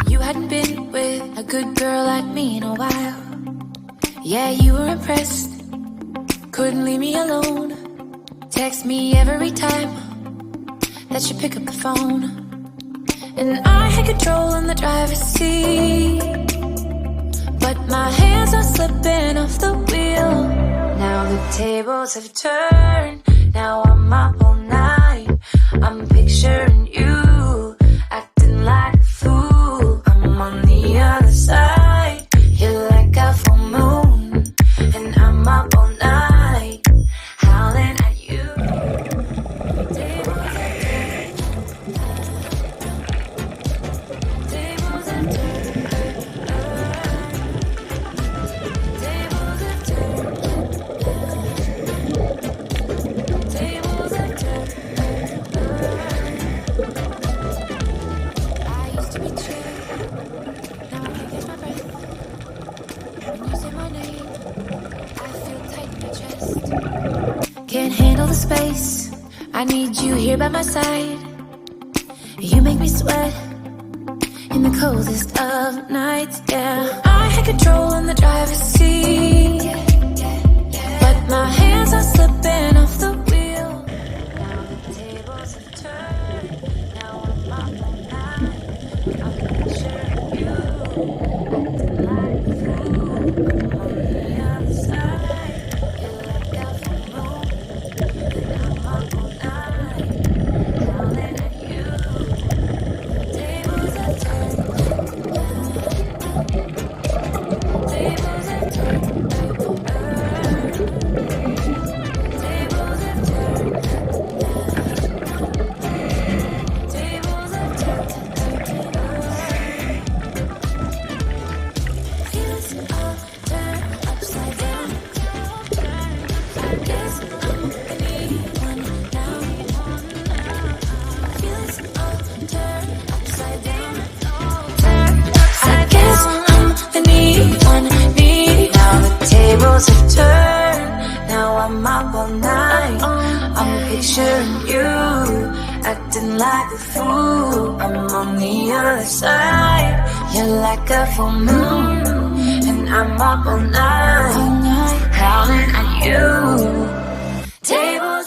You hadn't been with a good girl like me in a while. Yeah, you were impressed. Couldn't leave me alone. Text me every time that you pick up the phone. And I had control in the driver's seat, but my hands are slipping off the wheel. Now the tables have turned. Now I'm up all night. I'm picturing you acting like a fool. I'm on the other side. You're like a full moon, and I'm up all night howling at you. Tables have turned. Tables have turned. Tables have turned. Tables have turned. I used to be chill. Now I can't catch my breath. When you say my name, I feel tight in my chest. Can't handle the space. I need you here by my side. You make me sweat in the coldest of nights, yeah. I had control in the driver's seat, but my hands are slipping off the wheel. Now the tables have turned. Now I'm up all night. I'm picturing you acting like a fool. On the other side, you're like a full moon, and I'm up all night howling at you. Tables have turned. Tables have turned. Tables have turned. Tables have turned. Feels all turned upside down. I guess I'm the needy one now. Feels all turned upside down. I guess I'm the needy one, needy. Now the tables have turned. Now I'm up all night. I'm picturing you acting like a fool. I'm on the other side. You're like a full moon, and I'm up all night howling at you. Tables